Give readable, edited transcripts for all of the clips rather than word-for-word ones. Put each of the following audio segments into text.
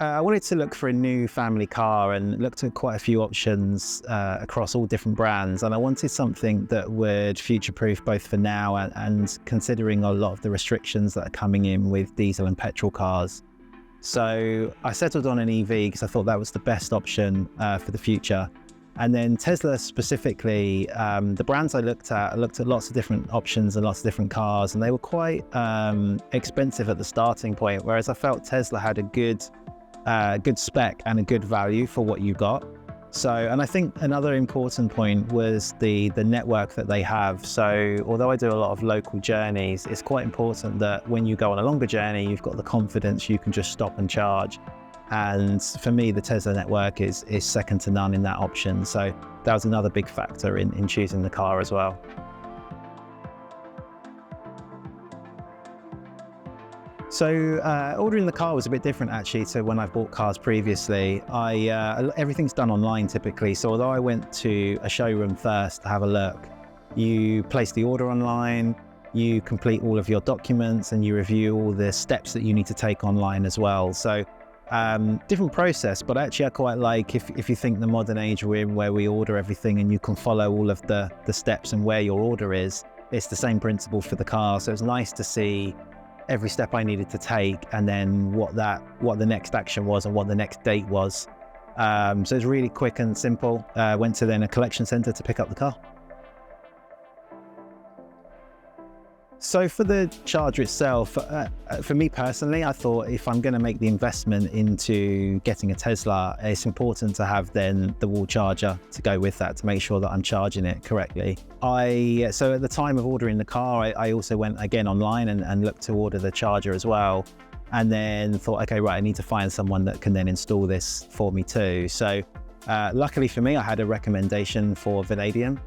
I wanted to look for a new family car and looked at quite a few options across all different brands. And I wanted something that would future-proof both for now and considering a lot of the restrictions that are coming in with diesel and petrol cars. So I settled on an EV because I thought that was the best option for the future. And then Tesla specifically, the brands I looked at lots of different options and lots of different cars, and they were quite expensive at the starting point, whereas I felt Tesla had a good spec and a good value for what you got. So, and I think another important point was the network that they have. So although I do a lot of local journeys, it's quite important that when you go on a longer journey, you've got the confidence you can just stop and charge. And for me, the Tesla network is second to none in that option. So that was another big factor in choosing the car as well. So ordering the car was a bit different actually to when I've bought cars previously. Everything's done online typically. So although I went to a showroom first to have a look, you place the order online, you complete all of your documents, and you review all the steps that you need to take online as well. So different process, but actually I quite like if you think the modern age we're in where we order everything and you can follow all of the steps and where your order is, it's the same principle for the car. So it's nice to see every step I needed to take and then what the next action was and what the next date was. So it's really quick and simple. Went to then a collection center to pick up the car. So for the charger itself, for me personally, I thought if I'm going to make the investment into getting a Tesla, it's important to have then the wall charger to go with that to make sure that I'm charging it correctly. So at the time of ordering the car, I also went again online and looked to order the charger as well. And then thought, okay, right, I need to find someone that can then install this for me too. So luckily for me, I had a recommendation for Vanadium.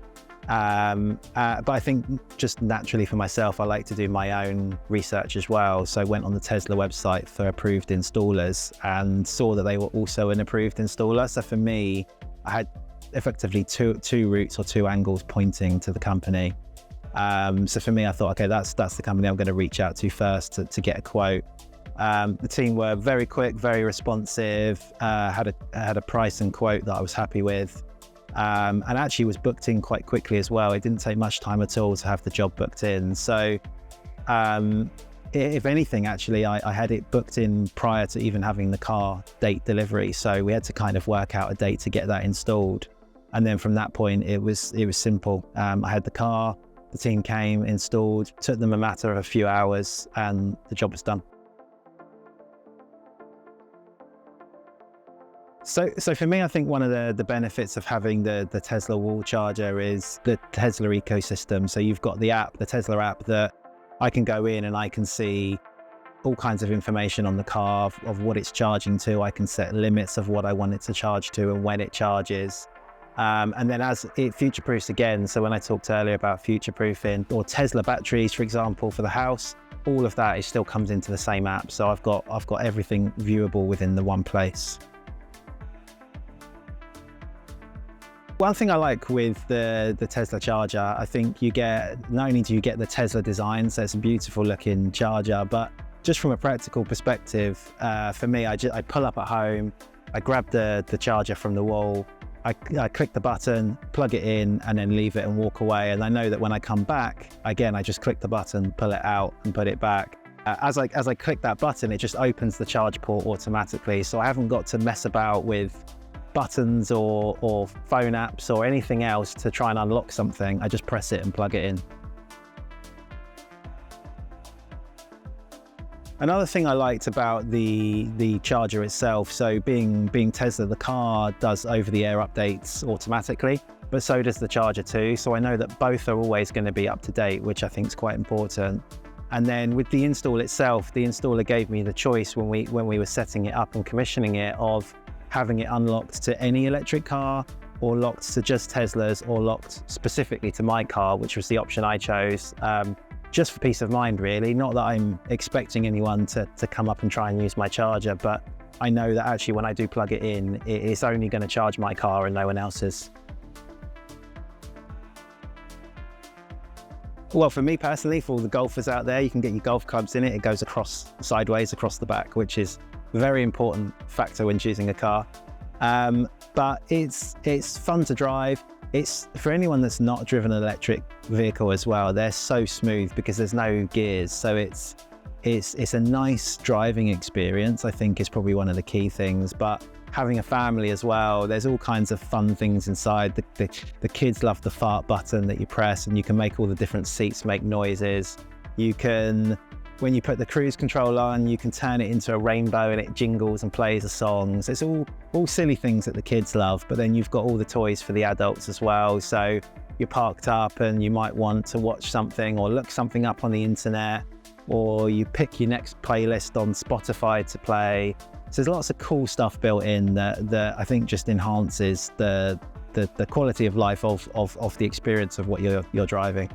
But I think just naturally for myself, I like to do my own research as well. So I went on the Tesla website for approved installers and saw that they were also an approved installer. So for me, I had effectively two routes or two angles pointing to the company. So for me, I thought, okay, that's the company I'm going to reach out to first to get a quote. The team were very quick, very responsive, had a price and quote that I was happy with. And actually was booked in quite quickly as well. It didn't take much time at all to have the job booked in. So if anything, actually, I had it booked in prior to even having the car date delivery. So we had to kind of work out a date to get that installed. And then from that point, it was simple. I had the car, the team came, installed, took them a matter of a few hours, and the job was done. So for me, I think one of the benefits of having the Tesla wall charger is the Tesla ecosystem. So you've got the app, the Tesla app, that I can go in and I can see all kinds of information on the car of what it's charging to. I can set limits of what I want it to charge to and when it charges. And then as it future-proofs again, so when I talked earlier about future-proofing or Tesla batteries, for example, for the house, all of that still comes into the same app. So I've got everything viewable within the one place. One thing I like with the Tesla charger, I think you get, not only do you get the Tesla design, so it's a beautiful looking charger, but just from a practical perspective, for me, I pull up at home, I grab the charger from the wall, I click the button, plug it in, and then leave it and walk away. And I know that when I come back, again, I just click the button, pull it out and put it back. As I click that button, it just opens the charge port automatically. So I haven't got to mess about with buttons or phone apps or anything else to try and unlock something. I just press it and plug it in. Another thing I liked about the charger itself, so being Tesla, the car does over-the-air updates automatically, but so does the charger too. So I know that both are always going to be up to date, which I think is quite important. And then with the install itself, the installer gave me the choice when we were setting it up and commissioning it of having it unlocked to any electric car, or locked to just Teslas, or locked specifically to my car, which was the option I chose, just for peace of mind really. Not that I'm expecting anyone to come up and try and use my charger, but I know that actually when I do plug it in, it's only going to charge my car and no one else's. Well, for me personally, for all the golfers out there, you can get your golf clubs in it. It goes sideways across the back, which is very important factor when choosing a car. But it's fun to drive. It's for anyone that's not driven an electric vehicle as well. They're so smooth because there's no gears, so it's a nice driving experience. I think is probably one of the key things. But having a family as well, there's all kinds of fun things inside. The kids love the fart button that you press, and you can make all the different seats make noises. You can, when you put the cruise control on, you can turn it into a rainbow and it jingles and plays the songs. It's all silly things that the kids love, but then you've got all the toys for the adults as well. So you're parked up and you might want to watch something or look something up on the internet, or you pick your next playlist on Spotify to play. So there's lots of cool stuff built in that I think just enhances the quality of life of the experience of what you're driving.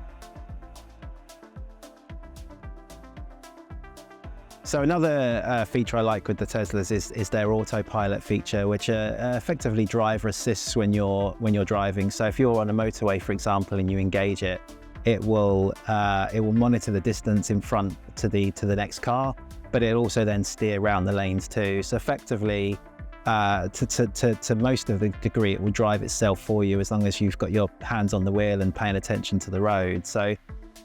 So another feature I like with the Teslas is their autopilot feature, which effectively driver assists when you're driving. So if you're on a motorway, for example, and you engage it, it will monitor the distance in front to the next car, but it'll also then steer around the lanes too. So effectively, to most of the degree, it will drive itself for you as long as you've got your hands on the wheel and paying attention to the road. So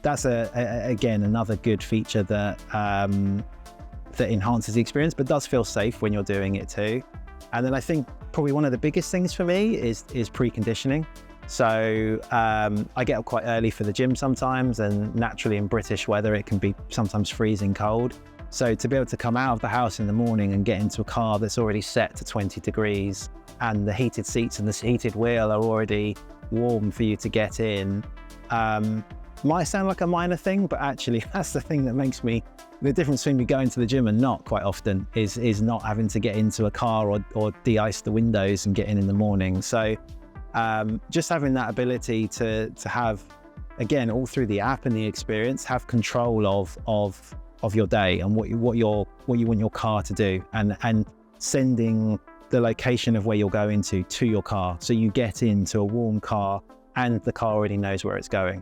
that's again another good feature that enhances the experience, but does feel safe when you're doing it too. And then I think probably one of the biggest things for me is preconditioning. So I get up quite early for the gym sometimes, and naturally in British weather it can be sometimes freezing cold. So to be able to come out of the house in the morning and get into a car that's already set to 20 degrees and the heated seats and the heated wheel are already warm for you to get in, might sound like a minor thing, but actually that's the thing that makes the difference between me going to the gym and not quite often is not having to get into a car or de-ice the windows and get in the morning. So just having that ability to have, again, all through the app and the experience, have control of your day and what you want your car to do, and sending the location of where you're going to your car, so you get into a warm car and the car already knows where it's going.